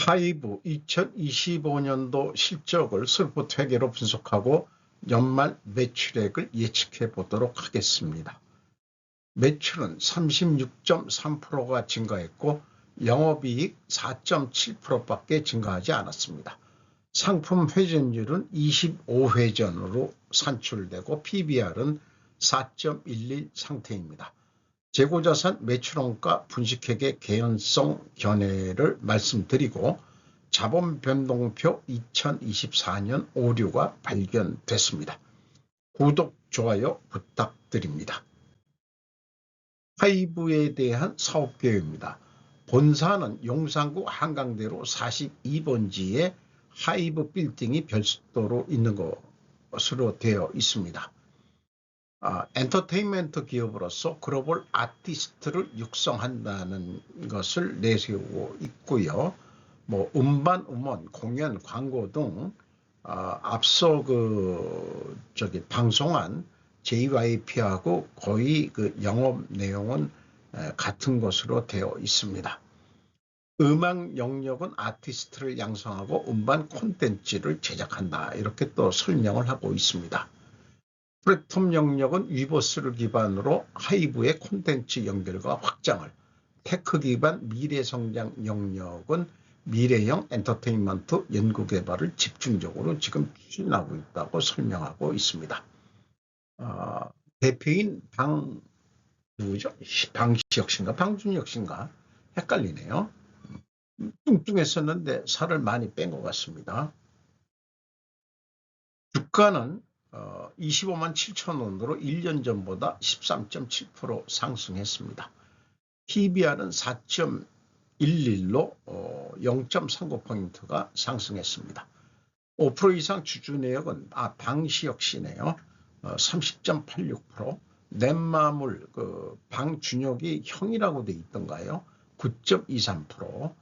하이브 2025년도 실적을 슬프트 회계로 분석하고 연말 매출액을 예측해 보도록 하겠습니다. 매출은 36.3%가 증가했고 영업이익 4.7%밖에 증가하지 않았습니다. 상품 회전율은 25회전으로 산출되고 PBR은 4.11 상태입니다. 재고자산 매출원가 분식회계 개연성 견해를 말씀드리고 자본변동표 2024년 오류가 발견됐습니다. 구독, 좋아요 부탁드립니다. 하이브에 대한 사업계획입니다. 본사는 용산구 한강대로 42번지에 하이브 빌딩이 별도로 있는 것으로 되어 있습니다. 엔터테인먼트 기업으로서 글로벌 아티스트를 육성한다는 것을 내세우고 있고요. 음반, 음원, 공연, 광고 등 앞서 방송한 JYP하고 거의 영업 내용은 같은 것으로 되어 있습니다. 음악 영역은 아티스트를 양성하고 음반 콘텐츠를 제작한다. 이렇게 또 설명을 하고 있습니다. 플랫폼 영역은 위버스를 기반으로 하이브의 콘텐츠 연결과 확장을, 테크 기반 미래성장 영역은 미래형 엔터테인먼트 연구개발을 집중적으로 지금 추진하고 있다고 설명하고 있습니다. 대표인 방시혁 씨인가 방준혁 씨인가 헷갈리네요. 뚱뚱했었는데 살을 많이 뺀 것 같습니다. 주가는 25만 7천 원으로 1년 전보다 13.7% 상승했습니다. PBR은 4.11로 0.39포인트가 상승했습니다. 5% 이상 주주내역은 방시혁 씨네요. 30.86%, 넷마물 방준혁이 형이라고 돼 있던가요? 9.23%,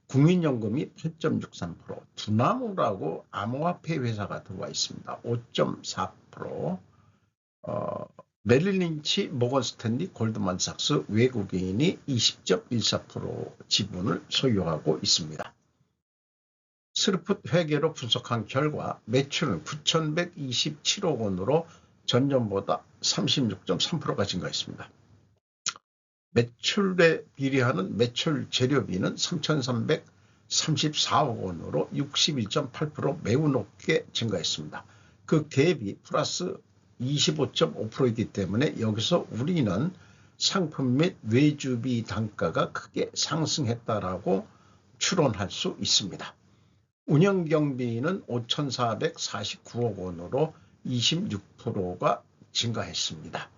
국민연금이 8.63%, 두나무라고 암호화폐 회사가 들어와 있습니다. 5.4%, 메릴린치, 모건스탠리, 골드만삭스 외국인이 20.14% 지분을 소유하고 있습니다. 슬프트 회계로 분석한 결과 매출은 9,127억 원으로 전년보다 36.3%가 증가했습니다. 매출에 비례하는 매출 재료비는 3,334억 원으로 61.8% 매우 높게 증가했습니다. 그 갭이 플러스 25.5%이기 때문에 여기서 우리는 상품 및 외주비 단가가 크게 상승했다라고 추론할 수 있습니다. 운영경비는 5,449억 원으로 26%가 증가했습니다.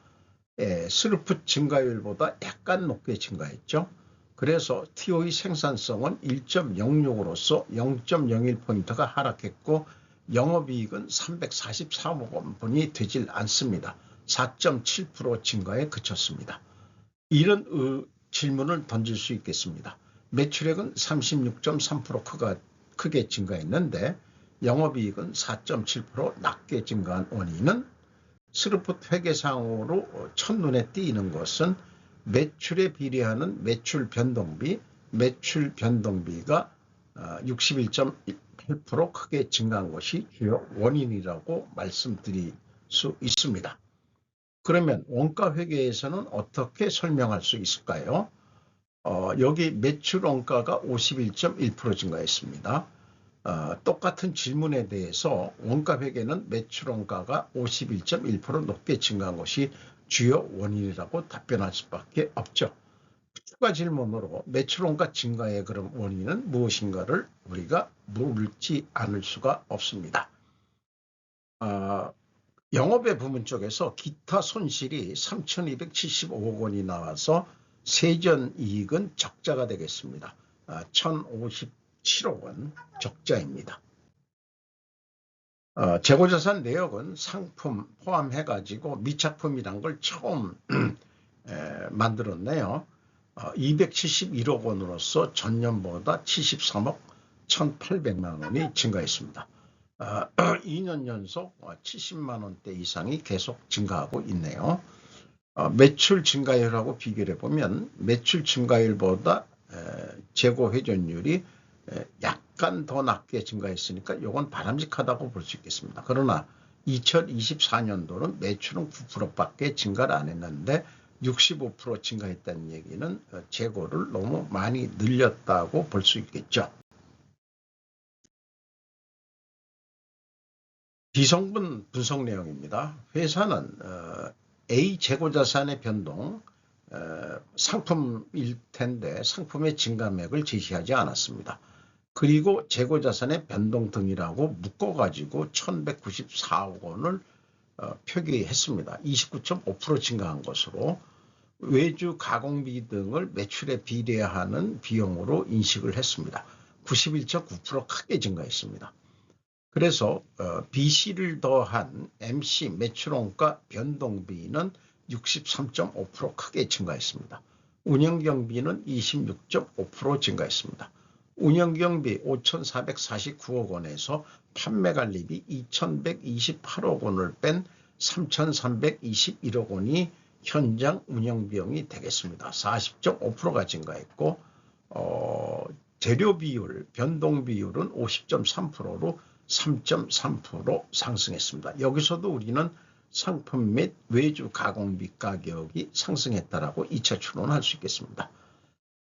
슬프트 증가율보다 약간 높게 증가했죠. 그래서 TOE 생산성은 1.06으로서 0.01포인트가 하락했고 영업이익은 343억 원이 되질 않습니다. 4.7% 증가에 그쳤습니다. 이런 질문을 던질 수 있겠습니다. 매출액은 36.3% 크게 증가했는데 영업이익은 4.7% 낮게 증가한 원인은 슬프트 회계상으로 첫눈에 띄는 것은 매출에 비례하는 매출 변동비, 매출 변동비가 61.8% 크게 증가한 것이 주요 원인이라고 말씀드릴 수 있습니다. 그러면 원가 회계에서는 어떻게 설명할 수 있을까요? 여기 매출 원가가 51.1% 증가했습니다. 똑같은 질문에 대해서 원가 회계는 매출 원가가 51.1% 높게 증가한 것이 주요 원인이라고 답변할 수밖에 없죠. 추가 질문으로 매출 원가 증가의 그런 원인은 무엇인가를 우리가 물지 않을 수가 없습니다. 영업외 부문 쪽에서 기타 손실이 3,275억 원이 나와서 세전이익은 적자가 되겠습니다. 1,057억 원 적자입니다. 재고자산 내역은 상품 포함해가지고 미착품이란 걸 처음 만들었네요. 271억 원으로서 전년보다 73억 1,800만 원이 증가했습니다. 2년 연속 70만 원대 이상이 계속 증가하고 있네요. 매출 증가율하고 비교를 해보면 매출 증가율보다 재고 회전율이 약간 더 낮게 증가했으니까 이건 바람직하다고 볼 수 있겠습니다. 그러나 2024년도는 매출은 9%밖에 증가를 안 했는데 65% 증가했다는 얘기는 재고를 너무 많이 늘렸다고 볼 수 있겠죠. 비성분 분석 내용입니다. 회사는 A 재고자산의 변동, 상품일 텐데 상품의 증가액을 제시하지 않았습니다. 그리고 재고자산의 변동 등이라고 묶어가지고 1194억 원을 표기했습니다. 29.5% 증가한 것으로 외주 가공비 등을 매출에 비례하는 비용으로 인식을 했습니다. 91.9% 크게 증가했습니다. 그래서 BC를 더한 MC 매출원가 변동비는 63.5% 크게 증가했습니다. 운영경비는 26.5% 증가했습니다. 운영경비 5,449억 원에서 판매관리비 2,128억 원을 뺀 3,321억 원이 현장 운영비용이 되겠습니다. 40.5%가 증가했고 재료 비율, 변동 비율은 50.3%로 3.3% 상승했습니다. 여기서도 우리는 상품 및 외주 가공비 가격이 상승했다라고 2차 추론할 수 있겠습니다.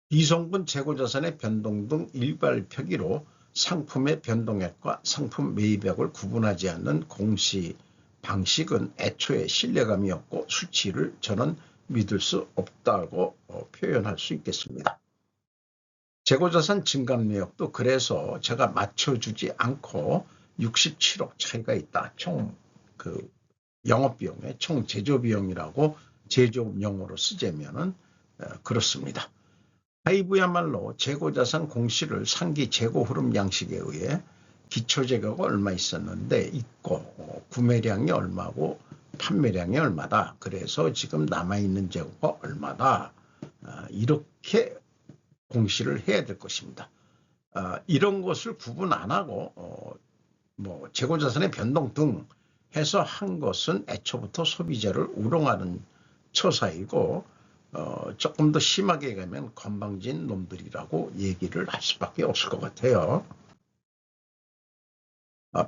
비성분 재고자산의 변동 등 일괄 표기로 상품의 변동액과 상품 매입액을 구분하지 않는 공시 방식은 애초에 신뢰감이 없고 수치를 저는 믿을 수 없다고 표현할 수 있겠습니다. 재고자산 증감 내역도 그래서 제가 맞춰주지 않고 67억 차이가 있다. 총 영업비용에 총 제조비용이라고 제조업 용어로 쓰자면은 그렇습니다. 하이브야말로 재고자산 공시를 상기 재고 흐름 양식에 의해 기초재고가 얼마 있었는데 있고 구매량이 얼마고 판매량이 얼마다. 그래서 지금 남아있는 재고가 얼마다. 이렇게 공시를 해야 될 것입니다. 이런 것을 구분 안 하고 재고자산의 변동 등 해서 한 것은 애초부터 소비자를 우롱하는 처사이고 조금 더 심하게 가면 건방진 놈들이라고 얘기를 할 수밖에 없을 것 같아요.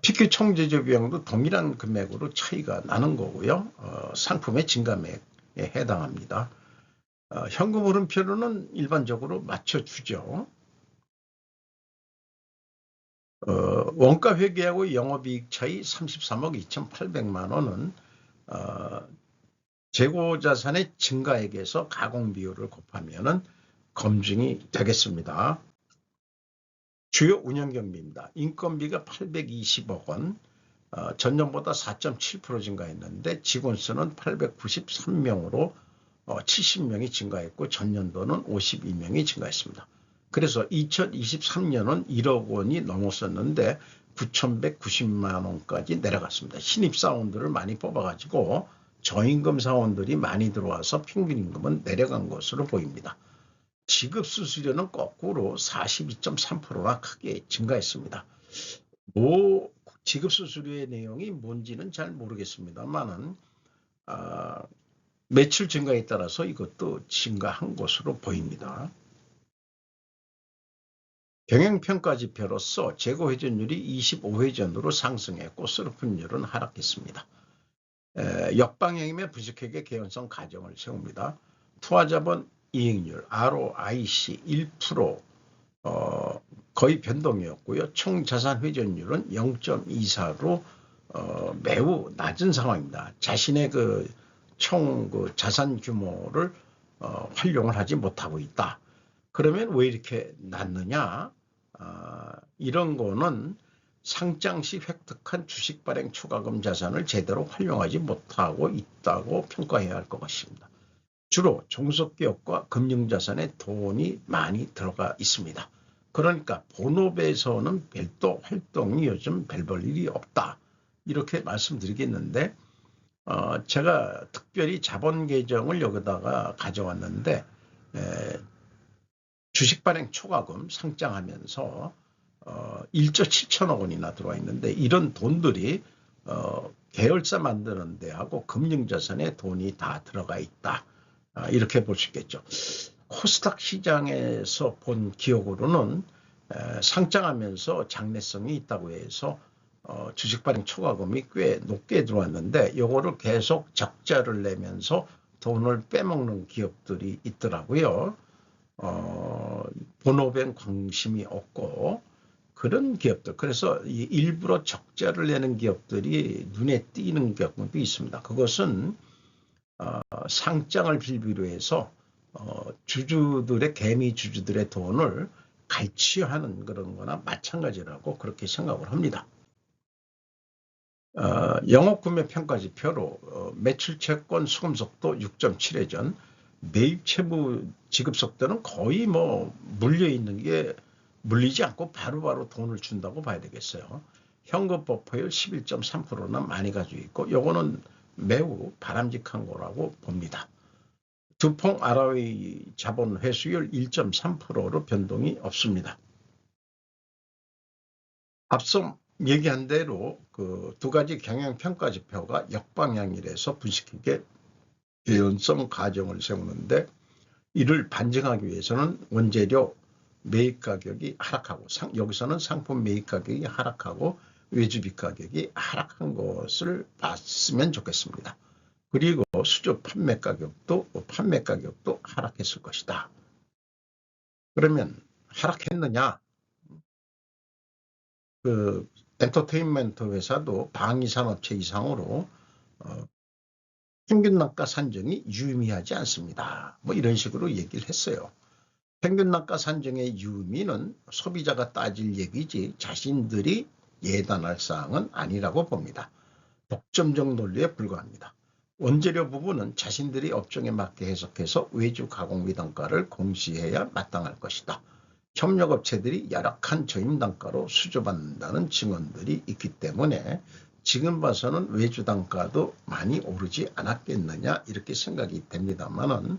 PQ 총제조 비용도 동일한 금액으로 차이가 나는 거고요. 상품의 증가액에 해당합니다. 현금 흐름표로는 일반적으로 맞춰주죠. 원가 회계하고 영업이익 차이 33억 2,800만 원은 재고자산의 증가액에서 가공비율을 곱하면 검증이 되겠습니다. 주요 운영경비입니다. 인건비가 820억 원, 전년보다 4.7% 증가했는데 직원 수는 893명으로 70명이 증가했고 전년도는 52명이 증가했습니다. 그래서 2023년은 1억 원이 넘었었는데 9,190만 원까지 내려갔습니다. 신입사원들을 많이 뽑아가지고 저임금 사원들이 많이 들어와서 평균 임금은 내려간 것으로 보입니다. 지급수수료는 거꾸로 42.3%나 크게 증가했습니다. 지급수수료의 내용이 뭔지는 잘 모르겠습니다만은 매출 증가에 따라서 이것도 증가한 것으로 보입니다. 경영평가지표로서 재고회전율이 25회전으로 상승했고 스루픈율은 하락했습니다. 역방향이면 부직회계 개연성 가정을 세웁니다. 투하자본 이익률 ROIC 1% 거의 변동이었고요. 총자산 회전율은 0.24로 매우 낮은 상황입니다. 자신의 총 자산 규모를 활용을 하지 못하고 있다. 그러면 왜 이렇게 낮느냐? 이런 거는 상장 시 획득한 주식 발행 초과금 자산을 제대로 활용하지 못하고 있다고 평가해야 할 것 같습니다. 주로 종속기업과 금융자산에 돈이 많이 들어가 있습니다. 그러니까 본업에서는 별도 활동이 요즘 별 볼 일이 없다. 이렇게 말씀드리겠는데 제가 특별히 자본 계정을 여기다가 가져왔는데 주식 발행 초과금 상장하면서 1조 7천억 원이나 들어와 있는데 이런 돈들이 계열사 만드는 데하고 금융자산에 돈이 다 들어가 있다. 이렇게 볼 수 있겠죠. 코스닥 시장에서 본 기억으로는 상장하면서 장래성이 있다고 해서 주식 발행 초과금이 꽤 높게 들어왔는데 이거를 계속 적자를 내면서 돈을 빼먹는 기업들이 있더라고요. 본업엔 관심이 없고 그런 기업들. 그래서 일부러 적자를 내는 기업들이 눈에 띄는 경우도 있습니다. 그것은 상장을 빌미로 해서 주주들의 개미 주주들의 돈을 갈취하는 그런 거나 마찬가지라고 그렇게 생각을 합니다. 영업구매 평가지표로 매출채권 수금속도 6.7회전, 매입 채무 지급 속도는 거의 뭐 물리지 않고 바로바로 돈을 준다고 봐야 되겠어요. 현금 버퍼율 11.3%나 많이 가지고 있고 요거는 매우 바람직한 거라고 봅니다. 두퐁 ROE 자본 회수율 1.3%로 변동이 없습니다. 앞서 얘기한 대로 그 두 가지 경영평가 지표가 역방향이라서 분식회계 개연성 가정을 세우는데 이를 반증하기 위해서는 원재료 매입 가격이 하락하고 여기서는 상품 매입 가격이 하락하고 외주비 가격이 하락한 것을 봤으면 좋겠습니다. 그리고 수주 판매 가격도 하락했을 것이다. 그러면 하락했느냐? 그 엔터테인먼트 회사도 방위산업체 이상으로 평균 단가 산정이 유의미하지 않습니다. 뭐 이런 식으로 얘기를 했어요. 평균 단가 산정의 유의미는 소비자가 따질 얘기지 자신들이 예단할 사항은 아니라고 봅니다. 독점적 논리에 불과합니다. 원재료 부분은 자신들이 업종에 맞게 해석해서 외주 가공비 단가를 공시해야 마땅할 것이다. 협력업체들이 열악한 저임 단가로 수주받는다는 증언들이 있기 때문에 지금 봐서는 외주 단가도 많이 오르지 않았겠느냐 이렇게 생각이 됩니다만은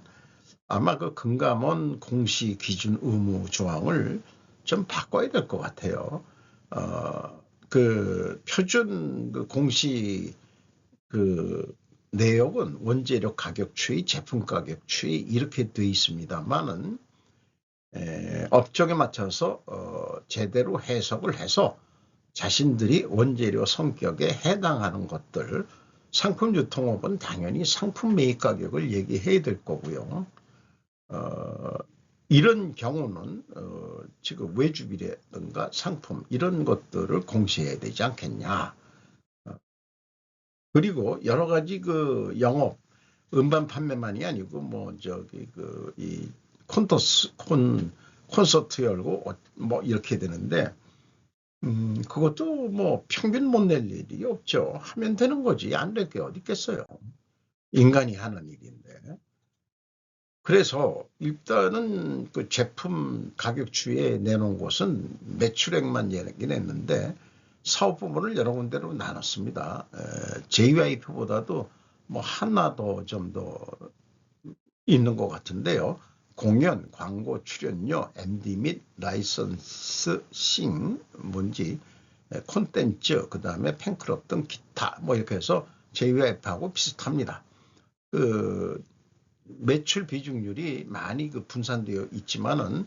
아마 그 금감원 공시 기준 의무 조항을 좀 바꿔야 될 것 같아요. 그 표준 그 공시 그 내역은 원재료 가격 추이, 제품 가격 추이 이렇게 돼 있습니다만은 업종에 맞춰서 제대로 해석을 해서 자신들이 원재료 성격에 해당하는 것들 상품 유통업은 당연히 상품 매입 가격을 얘기해야 될 거고요. 이런 경우는 지금 외주비라든가 상품 이런 것들을 공시해야 되지 않겠냐. 그리고 여러 가지 그 영업 음반 판매만이 아니고 뭐 저기 이 콘서트 열고 뭐 이렇게 되는데 그것도 뭐 평균 못 낼 일이 없죠. 하면 되는 거지. 안 될 게 어디 있겠어요. 인간이 하는 일인데. 그래서 일단은 그 제품 가격 추이에 내놓은 곳은 매출액만 얘기는 했는데 사업 부문을 여러 군데로 나눴습니다. JYP보다도 뭐 하나 더 좀 더 있는 것 같은데요. 공연, 광고, 출연료, MD 및 라이선스싱, 뭔지 콘텐츠, 그 다음에 팬클럽 등 기타 뭐 이렇게 해서 JYP하고 비슷합니다. 그 매출 비중률이 많이 그 분산되어 있지만은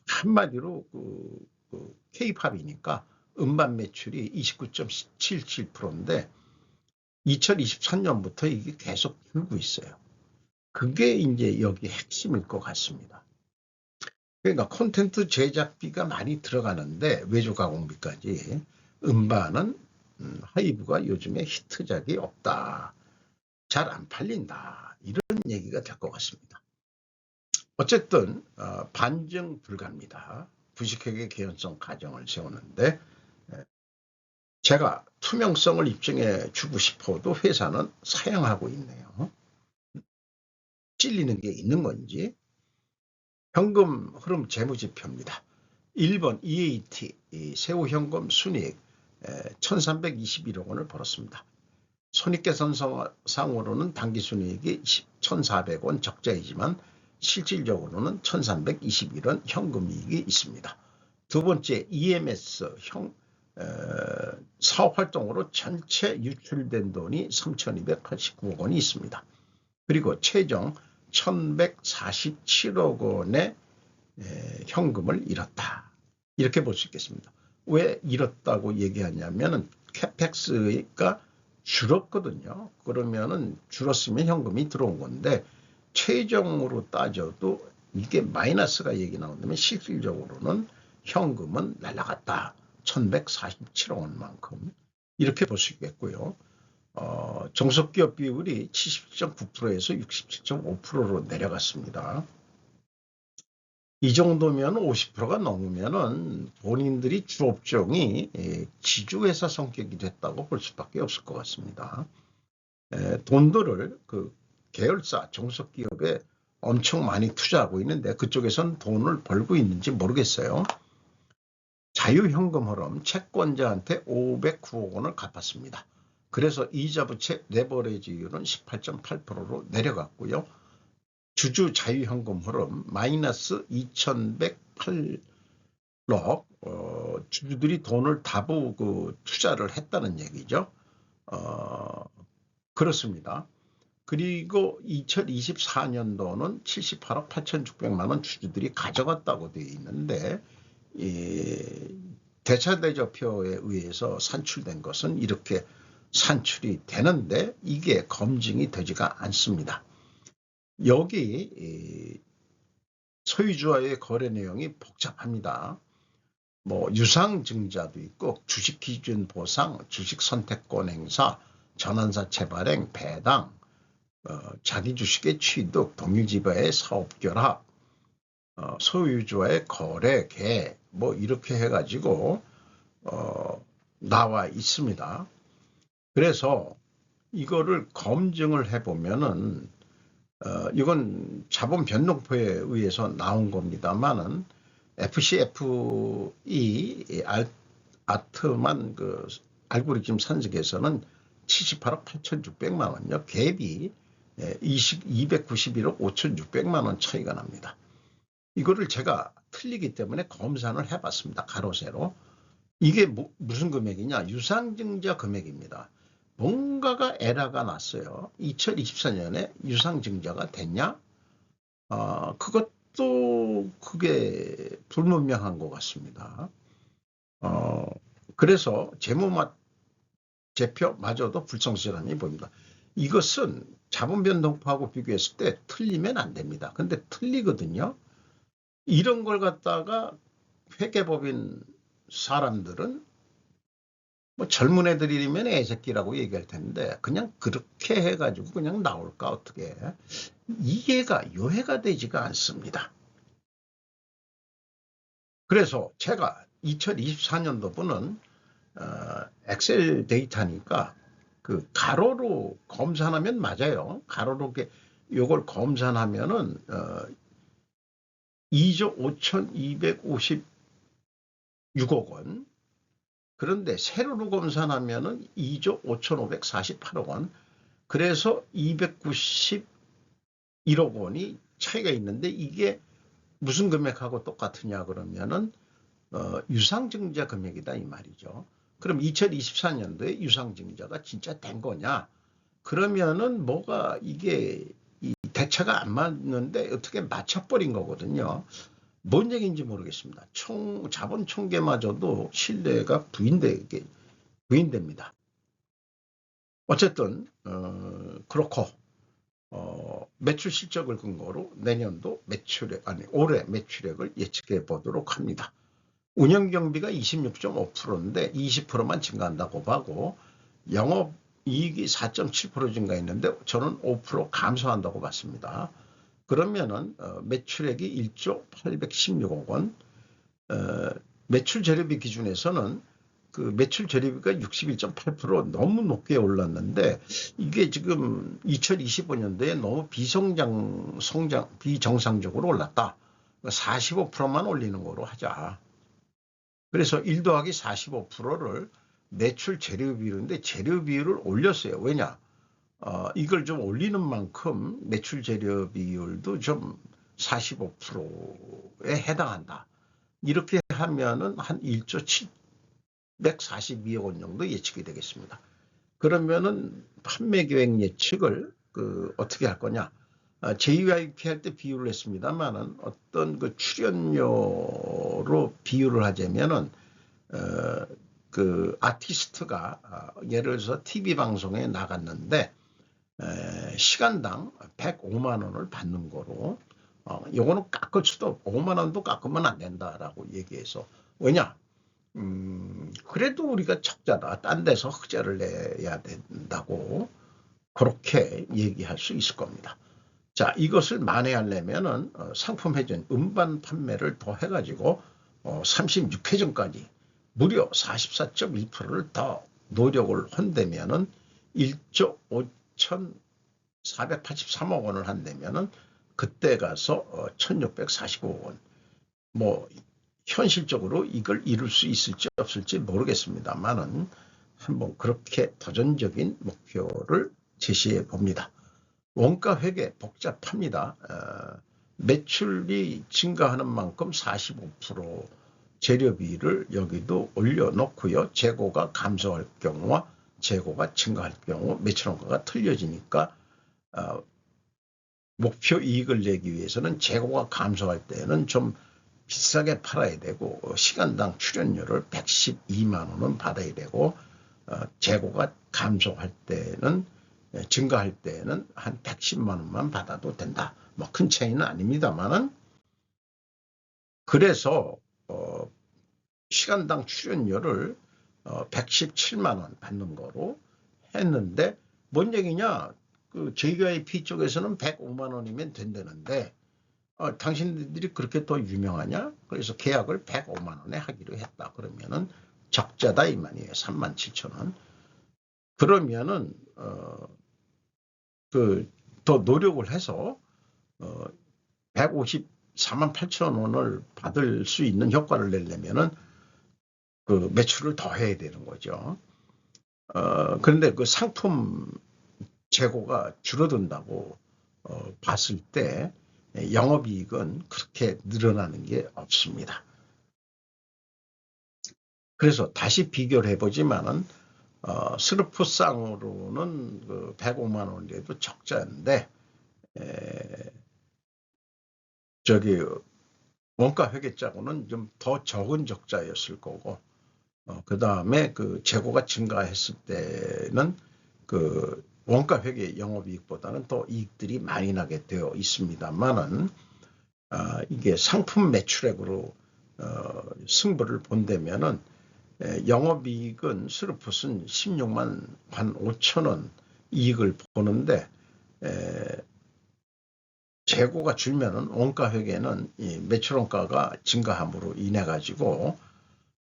한마디로 그 K-팝이니까 음반 매출이 29.77%인데 2023년부터 이게 계속 줄고 있어요. 그게 이제 여기 핵심일 것 같습니다. 그러니까 콘텐츠 제작비가 많이 들어가는데 외주 가공비까지 음반은 하이브가 요즘에 히트작이 없다. 잘 안 팔린다. 이런 얘기가 될 것 같습니다. 어쨌든 반증 불가입니다. 부식회계 개연성 가정을 세우는데 제가 투명성을 입증해 주고 싶어도 회사는 사양하고 있네요. 찔리는 게 있는 건지. 현금 흐름 재무지표입니다. 1번 EAT 세후현금 순이익 1321억 원을 벌었습니다. 손익계산상으로는 당기순이익이 1,400원 적자이지만 실질적으로는 1,321원 현금이익이 있습니다. 두 번째 EMS 사업활동으로 전체 유출된 돈이 3,289억 원이 있습니다. 그리고 최종 1,147억 원의 현금을 잃었다. 이렇게 볼 수 있겠습니다. 왜 잃었다고 얘기하냐면은 캐펙스가 줄었거든요. 그러면은 줄었으면 현금이 들어온 건데 최종으로 따져도 이게 마이너스가 얘기 나온다면 실질적으로는 현금은 날아갔다. 1147억 원만큼 이렇게 볼 수 있겠고요. 종속기업 비율이 70.9%에서 67.5%로 내려갔습니다. 이 정도면 50%가 넘으면은 본인들이 주업종이 지주회사 성격이 됐다고 볼 수밖에 없을 것 같습니다. 돈들을 그 계열사 종속기업에 엄청 많이 투자하고 있는데 그쪽에선 돈을 벌고 있는지 모르겠어요. 자유현금 흐름 채권자한테 509억 원을 갚았습니다. 그래서 이자 부채 레버리지율은 18.8%로 내려갔고요. 주주 자유현금 흐름 마이너스 2108억, 주주들이 돈을 다부 투자를 했다는 얘기죠. 그렇습니다. 그리고 2024년도는 78억 8,600만 원 주주들이 가져갔다고 되어 있는데 대차대조표에 의해서 산출된 것은 이렇게 산출이 되는데 이게 검증이 되지가 않습니다. 여기 소유주와의 거래 내용이 복잡합니다. 뭐 유상증자도 있고 주식기준 보상, 주식선택권 행사, 전환사채 발행, 배당, 자기 주식의 취득, 동일지배의 사업결합, 소유주와의 거래 계획 뭐 이렇게 해가지고 나와 있습니다. 그래서 이거를 검증을 해보면은 이건 자본 변동표에 의해서 나온 겁니다만은 FCFE 아트만 그 알고리즘 산적에서는 78억 8,600만 원요. 갭이 291억 5,600만 원 차이가 납니다. 이거를 제가 틀리기 때문에 검산을 해봤습니다. 가로 세로. 이게 무슨 금액이냐? 유상증자 금액입니다. 뭔가가 에러가 났어요. 2024년에 유상증자가 됐냐? 그것도 그게 불분명한 것 같습니다. 그래서 재무제표마저도 불성실함이 보입니다. 이것은 자본 변동표하고 비교했을 때 틀리면 안 됩니다. 근데 틀리거든요. 이런 걸 갖다가 회계법인 사람들은 뭐 젊은 애들이면 애새끼라고 얘기할 텐데 그냥 그렇게 해가지고 그냥 나올까 어떻게 이해가 요해가 되지가 않습니다. 그래서 제가 2024년도분은 엑셀 데이터니까 그 가로로 검산하면 맞아요. 가로로 요걸 검산하면은 2조 5,256억 원. 그런데 세로로 검산하면은 2조 5,548억 원. 그래서 291억 원이 차이가 있는데 이게 무슨 금액하고 똑같으냐 그러면은 유상증자 금액이다 이 말이죠. 그럼 2024년도에 유상증자가 진짜 된 거냐? 그러면은 뭐가 이게 이 대차가 안 맞는데 어떻게 맞춰버린 거거든요. 뭔 얘기인지 모르겠습니다. 자본 총계마저도 신뢰가 부인됩니다. 어쨌든 그렇고 매출 실적을 근거로 내년도 올해 매출액을 예측해 보도록 합니다. 운영경비가 26.5%인데 20%만 증가한다고 하고 영업이익이 4.7% 증가했는데 저는 5% 감소한다고 봤습니다. 그러면은 매출액이 1조 816억 원, 매출 재료비 기준에서는 그 매출 재료비가 61.8% 너무 높게 올랐는데 이게 지금 2025년도에 너무 비정상적으로 올랐다. 45%만 올리는 거로 하자. 그래서 1 더하기 45%를 매출 재료비율인데 재료비율을 올렸어요. 왜냐? 이걸 좀 올리는 만큼 매출 재료 비율도 좀 45%에 해당한다. 이렇게 하면은 한 1조 742억 원 정도 예측이 되겠습니다. 그러면은 판매 계획 예측을 어떻게 할 거냐? JYP 할 때 비유를 했습니다만은 어떤 그 출연료로 비유를 하자면은 그 아티스트가 예를 들어서 TV 방송에 나갔는데 시간당 105만 원을 받는 거로 요거는 깎을 수도 없고 5만 원도 깎으면 안 된다라고 얘기해서 왜냐 그래도 우리가 적자다 딴 데서 흑자를 내야 된다고 그렇게 얘기할 수 있을 겁니다. 자, 이것을 만회하려면은 상품 회전 음반 판매를 더 해가지고 36회전까지 무려 44.1%를 더 노력을 한다면은 1조 5,483억 원을 한다면은 그때 가서 1,645억 원. 뭐 현실적으로 이걸 이룰 수 있을지 없을지 모르겠습니다만은 한번 그렇게 도전적인 목표를 제시해 봅니다. 원가 회계 복잡합니다. 매출이 증가하는 만큼 45% 재료비를 여기도 올려놓고요. 재고가 감소할 경우와 재고가 증가할 경우 매출원가가 틀려지니까 목표 이익을 내기 위해서는 재고가 감소할 때는 좀 비싸게 팔아야 되고 시간당 출연료를 112만 원은 받아야 되고 재고가 감소할 때는 증가할 때는 한 110만 원만 받아도 된다. 뭐 큰 차이는 아닙니다만은 그래서 시간당 출연료를 117만 원 받는 거로 했는데 뭔 얘기냐? 그 JYP 쪽에서는 105만 원이면 된다는데 당신들이 그렇게 더 유명하냐? 그래서 계약을 105만 원에 하기로 했다. 그러면은 적자다 이 말이에요. 37,000원. 그러면은 더 노력을 해서 154만 8천 원을 받을 수 있는 효과를 내려면은 그 매출을 더 해야 되는 거죠. 그런데 그 상품 재고가 줄어든다고 봤을 때 영업이익은 그렇게 늘어나는 게 없습니다. 그래서 다시 비교를 해보지만은 스르프상으로는 그 105만 원이라도 적자인데 저기 원가 회계자고는 좀 더 적은 적자였을 거고 그 다음에 그 재고가 증가했을 때는 그 원가 회계 영업이익보다는 더 이익들이 많이 나게 되어 있습니다만은 이게 상품 매출액으로 승부를 본다면은 영업이익은 스루풋은 16만 한 5천 원 이익을 보는데 재고가 줄면은 원가 회계는 이 매출 원가가 증가함으로 인해 가지고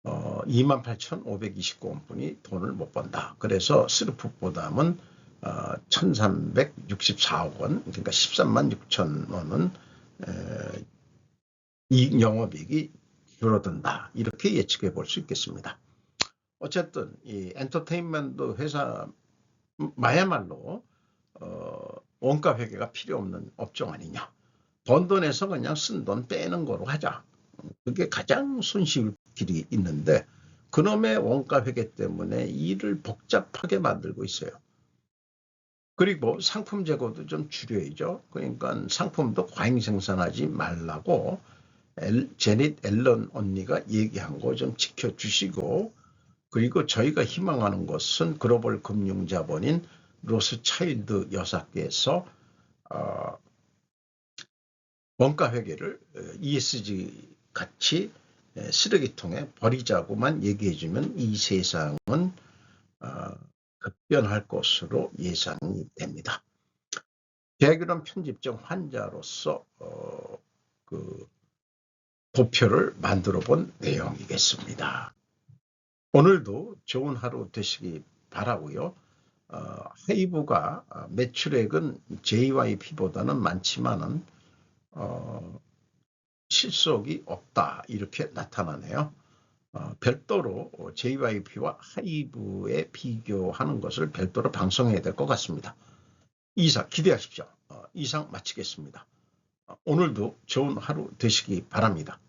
28,529원분이 돈을 못 번다. 그래서 스루풋보다는 1,364억 원, 그러니까 13만 6천 원은 이익 영업이익이 줄어든다. 이렇게 예측해 볼 수 있겠습니다. 어쨌든 이 엔터테인먼트 회사야말로 원가 회계가 필요 없는 업종 아니냐. 번 돈에서 그냥 쓴 돈 빼는 거로 하자. 그게 가장 손쉬울 길이 있는데 그놈의 원가 회계 때문에 일을 복잡하게 만들고 있어요. 그리고 상품 재고도 좀 줄여야죠. 그러니까 상품도 과잉 생산하지 말라고 제닛 앨런 언니가 얘기한 거 좀 지켜주시고 그리고 저희가 희망하는 것은 글로벌 금융자본인 로스차일드 여사께서 원가 회계를 ESG 같이 쓰레기통에 버리자고만 얘기해주면 이 세상은 급변할 것으로 예상이 됩니다. 대규모 편집증 환자로서 그 도표를 만들어 본 내용이겠습니다. 오늘도 좋은 하루 되시기 바라고요. 하이브가 매출액은 JYP보다는 많지만은 실속이 없다 이렇게 나타나네요. 별도로 JYP와 하이브에 비교하는 것을 별도로 방송해야 될 것 같습니다. 이상 기대하십시오. 이상 마치겠습니다. 오늘도 좋은 하루 되시기 바랍니다.